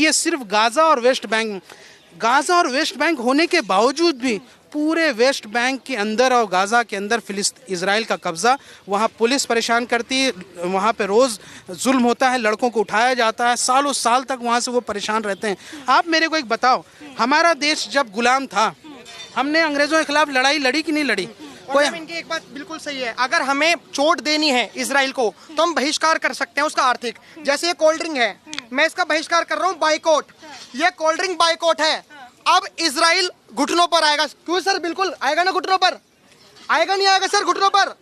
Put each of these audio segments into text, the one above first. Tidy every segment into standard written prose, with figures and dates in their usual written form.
ये सिर्फ गाज़ा और वेस्ट बैंक होने के बावजूद भी पूरे वेस्ट बैंक के अंदर और गाज़ा के अंदर इजराइल का कब्ज़ा, वहाँ पुलिस परेशान करती है, वहाँ पे रोज़ जुल्म होता है, लड़कों को उठाया जाता है, सालों साल तक वहाँ से वो परेशान रहते हैं। आप मेरे को एक बताओ, हमारा देश जब गुलाम था, हमने अंग्रेज़ों के खिलाफ लड़ाई लड़ी कि नहीं लड़ी? कोई इनकी एक बात बिल्कुल सही है, अगर हमें चोट देनी है इजराइल को तो हम बहिष्कार कर सकते हैं उसका आर्थिक। जैसे ये कोल्ड ड्रिंक है, मैं इसका बहिष्कार कर रहा हूँ, बाइकआउट। ये कोल्ड ड्रिंक बाइकआउट है। अब इजराइल घुटनों पर आएगा। क्यों सर? बिल्कुल आएगा ना घुटनों पर, आएगा नहीं आएगा सर घुटनों पर?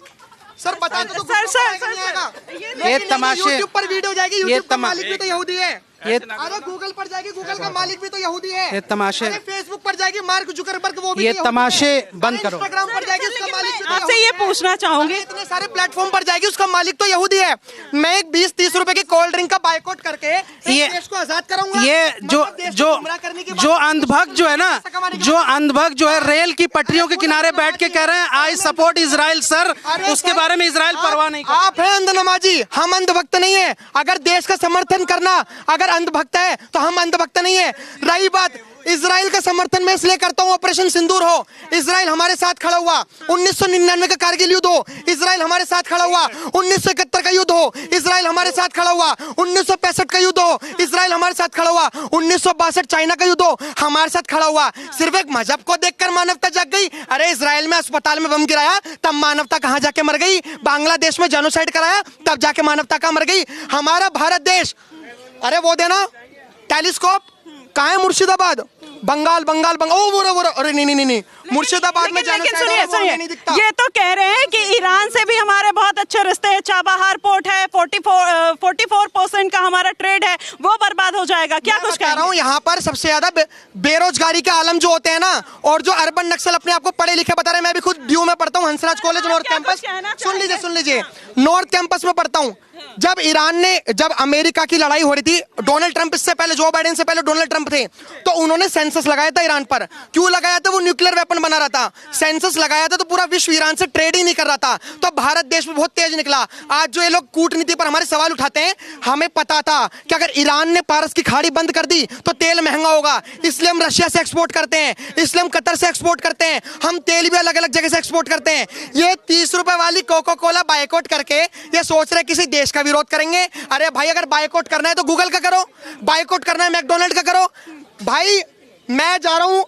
सर बता दो सर। ये तमाशे, यूट्यूब पर वीडियो जाएगी, यूट्यूब का मालिक भी तो यहूदी है। अरे गूगल पर जाएगी, गूगल का मालिक भी तो यहूदी है। ये तमाशे, फेसबुक पर जाएगी, मार्क जुकरबर्ग वो भी ये तमाशे बंद करो। इंस्टाग्राम पर जाएगी, उसका मालिक भी तो आपसे ये पूछना चाहूंगी, इतने सारे प्लेटफॉर्म पर जाएगी, उसका मालिक तो यहूदी है। मैं एक 20-30 रुपए की कोल्ड ड्रिंक का बाइकआउट करके ये देश को आजाद कराऊंगा। ये जो अंधभक्त जो है ना, जो अंधभक्त जो है रेल की पटरियों के किनारे बैठ के कह रहे हैं आई सपोर्ट इजराइल सर, उसके बारे में इजराइल परवाह नहीं करता। आप हैं अंधनमाजी, हम अंधभक्त नहीं है। अगर देश का समर्थन करना अगर अंधभक्त है तो हम अंधभक्त नहीं है। रही बात इजराइल का समर्थन मैं इसलिए करता हूँ, ऑपरेशन सिंदूर हो, इजराइल हमारे साथ खड़ा हुआ। 1999 का कारगिल युद्ध हो, इजराइल हमारे साथ खड़ा हुआ। 1971 का युद्ध हो, इजराइल हमारे साथ खड़ा हुआ। 1965 का युद्ध हो, इजराइल हमारे साथ खड़ा हुआ। 1962 चाइना का युद्ध हो, हमारे साथ खड़ा हुआ। सिर्फ एक मजहब को देखकर मानवता जग गई। अरे इजराइल में अस्पताल में बम गिराया तब मानवता कहाँ जाके मर गई? बांग्लादेश में जेनोसाइड कराया तब जाके मानवता कहाँ मर गई? हमारा भारत देश, अरे वो देना टेलीस्कोप कहाँ है? मुर्शिदाबाद, बंगाल ओ वो अरे नहीं मुर्शिदाबाद में लेकिन सुनिए, ये तो कह रहे हैं कि ईरान से भी हमारे बहुत अच्छे रिश्ते हैं, चाबहार पोर्ट है, 44% का हमारा ट्रेड है, वो बर्बाद हो जाएगा। क्या कुछ कह रहा हूँ, यहाँ पर सबसे ज्यादा बेरोजगारी के आलम जो होते हैं ना, और जो अर्बन नक्सल अपने आप को पढ़े लिखे बता रहे हैं। मैं भी खुद ड्यू में पढ़ता हूँ, हंसराज कॉलेज नॉर्थ कैंपस। सुन लीजिए नॉर्थ कैंपस में पढ़ता हूँ। जब अमेरिका की लड़ाई हो रही थी, डोनाल्ड ट्रंप इससे पहले, जो बाइडेन से पहले डोनाल्ड ट्रंप थे, तो उन्होंने सेंसस लगाया था ईरान पर। क्यों लगाया था? वो न्यूक्लियर वेपन बना रहा था। सेंसस लगाया था तो पूरा विश्व ईरान से ट्रेड ही नहीं कर रहा था, तो भारत देश में बहुत तेज निकला। आज जो ये लोग कूटनीति पर हमारे सवाल उठाते हैं, हमें पता था कि अगर ईरान ने पारस की खाड़ी बंद कर दी तो तेल महंगा होगा, इसलिए हम रशिया से एक्सपोर्ट करते हैं, इसलिए हम कतर से एक्सपोर्ट करते हैं, हम तेल भी अलग अलग जगह से एक्सपोर्ट करते हैं। ये 30 रुपए वाली कोका कोला बाइकआउट करके ये सोच रहे किसी देश का विरोध करेंगे। अरे भाई, अगर बाइकआउट करना है तो गूगल का करो, बाइकआउट करना है मैकडोनल्ड का करो। भाई मैं जा रहा हूं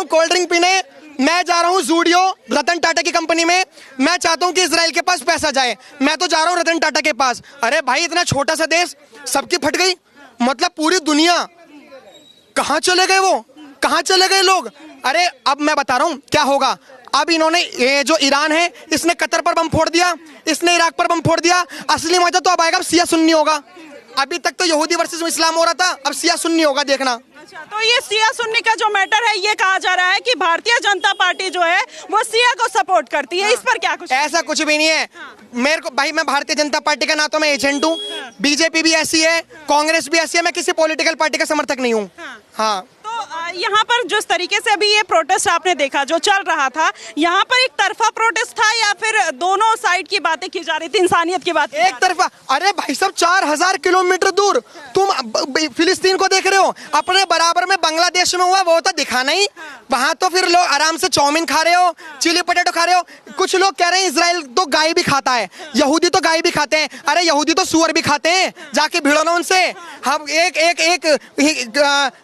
कोल्ड ड्रिंक पीने, मैं जा रहा हूं जूडियो, रतन टाटा की कंपनी में। मैं चाहता हूं कि इजराइल के पास पैसा जाए, मैं तो जा रहा हूं रतन टाटा के पास। अरे भाई, इतना छोटा सा देश, सबकी फट गई। मतलब पूरी दुनिया, कहां चले गए वो, कहां चले गए लोग? अरे अब मैं बता रहा हूं क्या होगा। अब इन्होंने, ये जो ईरान है, इसने कतर पर बम फोड़ दिया, इसने इराक पर बम फोड़ दिया। असली मजा तो अब आएगा, अब शिया सुन्नी होगा। अभी तक तो यहूदी वर्सेस इस्लाम हो रहा था, अब शिया सुन्नी होगा, देखना। अच्छा, तो ये शिया सुन्नी का जो मैटर है, ये कहा जा रहा है कि भारतीय जनता पार्टी जो है वो शिया को सपोर्ट करती है। इस पर क्या कुछ? ऐसा कुछ भी नहीं है। मेरे को भाई, मैं भारतीय जनता पार्टी का ना तो मैं एजेंट हूँ, बीजेपी भी ऐसी है, कांग्रेस भी ऐसी है, मैं किसी पॉलिटिकल पार्टी का समर्थक नहीं हूँ। हाँ, यहाँ पर जिस तरीके से अभी ये प्रोटेस्ट आपने देखा जो चल रहा था, यहाँ पर एक तरफा प्रोटेस्ट था या फिर दोनों साइड की बातें की जा रही थी, इंसानियत की बात? एक तरफा। अरे भाई साहब, 4000 किलोमीटर दूर तुम फिलिस्तीन को देख रहे हो, अपने बराबर में बांग्लादेश में हुआ, वो तो दिखाना ही। वहां तो फिर लोग आराम से चाउमीन खा रहे हो, चिली पोटैटो खा रहे हो। कुछ लोग कह रहे हैं इजराइल तो गाय भी खाता है, यहूदी तो गाय भी खाते हैं। अरे यहूदी तो सुअर भी खाते हैं, जाके भिड़ो ना उनसे। हम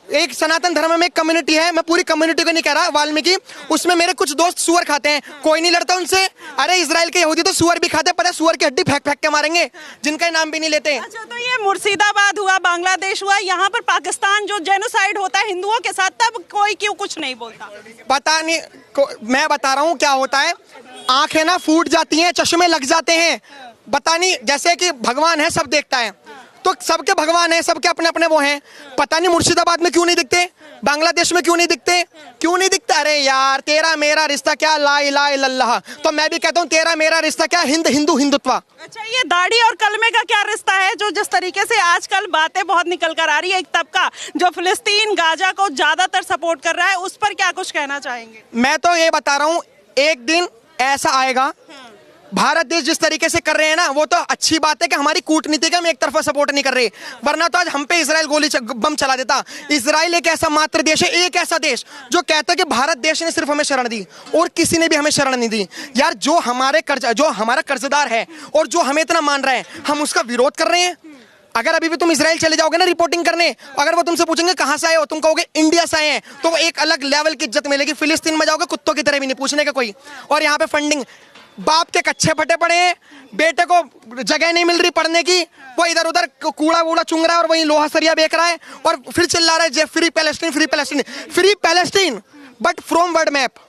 एक सनातन धर्म में एक कम्युनिटी है, मैं पूरी कम्युनिटी को नहीं कह रहा, वाल्मीकि, उसमें मेरे कुछ दोस्त सुअर खाते हैं, कोई नहीं लड़ता उनसे। अरे इजराइल के यहूदी तो सुअर भी खाते हैं, पता है सुअर की हड्डी फेंक फेंक के मारेंगे, जिनका नाम भी नहीं लेते। अच्छा, तो ये मुर्शिदाबाद हुआ, बांग्लादेश हुआ, यहाँ पर पाकिस्तान जो जेनोसाइड होता है हिंदुओं के साथ, तब कोई क्यों कुछ नहीं बोलता? पता नहीं, मैं बता रहा हूँ क्या होता है। आंखें ना फूट जाती हैं, चश्मे लग जाते हैं। पता नहीं, जैसे कि भगवान है, सब देखता है, तो सबके भगवान है, सबके अपने अपने वो हैं। पता नहीं मुर्शिदाबाद में क्यों नहीं दिखते, बांग्लादेश में क्यों नहीं दिखते, क्यों नहीं दिखता? अरे यार, तेरा मेरा रिश्ता क्या ला इलाहा इल्लल्लाह, तो मैं भी कहता हूँ तेरा मेरा रिश्ता क्या हिंदुत्व। अच्छा, ये दाढ़ी और कलमे का क्या रिश्ता है? जो जिस तरीके से आजकल बातें बहुत निकल कर आ रही है, एक तबका जो फिलिस्तीन गाजा को ज्यादातर सपोर्ट कर रहा है, उस पर क्या कुछ कहना चाहेंगे? मैं तो ये बता रहा हूँ, एक दिन ऐसा आएगा, भारत देश जिस तरीके से कर रहे हैं ना, वो तो अच्छी बात है कि हमारी कूटनीति का हम एक तरफा सपोर्ट नहीं कर रहे, वरना तो आज हम पे इजराइल बम चला देता। इजराइल एक ऐसा मात्र देश है, एक ऐसा देश जो कहता है कि भारत देश ने सिर्फ हमें शरण दी और किसी ने भी हमें शरण नहीं दी। यार जो हमारा कर्जदार है और जो हमें इतना मान रहा है, हम उसका विरोध कर रहे हैं। अगर अभी भी तुम इजराइल चले जाओगे ना रिपोर्टिंग करने, अगर वो तुमसे पूछेंगे कहां से आए हो, तुम कहोगे इंडिया से आए हैं, तो वो एक अलग लेवल की इज्जत मिलेगी। फिलिस्तीन में जाओगे कुत्तों की तरह भी नहीं पूछने का कोई। और यहाँ पे फंडिंग, बाप के कच्चे फटे पड़े हैं, बेटे को जगह नहीं मिल रही पढ़ने की, वो इधर उधर कूड़ा वूड़ा चुंग रहा है और वहीं लोहा सरिया बेच रहा है, और फिर चिल्ला रहा है free Palestine, free Palestine, free Palestine but from world map.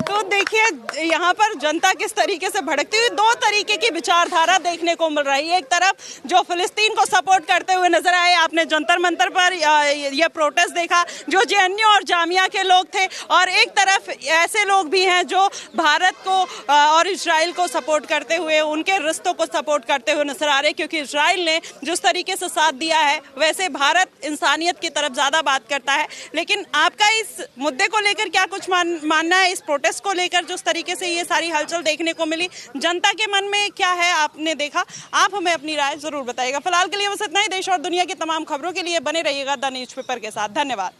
तो देखिए यहाँ पर जनता किस तरीके से भड़कती हुई, दो तरीके की विचारधारा देखने को मिल रही है। एक तरफ जो फिलिस्तीन को सपोर्ट करते हुए नजर आए, आपने जंतर मंतर पर यह प्रोटेस्ट देखा जो जेएनयू और जामिया के लोग थे, और एक तरफ ऐसे लोग भी हैं जो भारत को और इजराइल को सपोर्ट करते हुए, उनके रिश्तों को सपोर्ट करते हुए नजर आ रहे हैं। क्योंकि इजराइल ने जिस तरीके से साथ दिया है, वैसे भारत इंसानियत की तरफ ज्यादा बात करता है। लेकिन आपका इस मुद्दे को लेकर क्या कुछ मानना है, इस प्रोटेस्ट को लेकर जिस तरीके से ये सारी हलचल देखने को मिली, जनता के मन में क्या है आपने देखा? आप हमें अपनी राय जरूर बताइएगा। फिलहाल के लिए बस इतना ही। देश और दुनिया की तमाम खबरों के लिए बने रहिएगा द न्यूज़पेपर के साथ। धन्यवाद।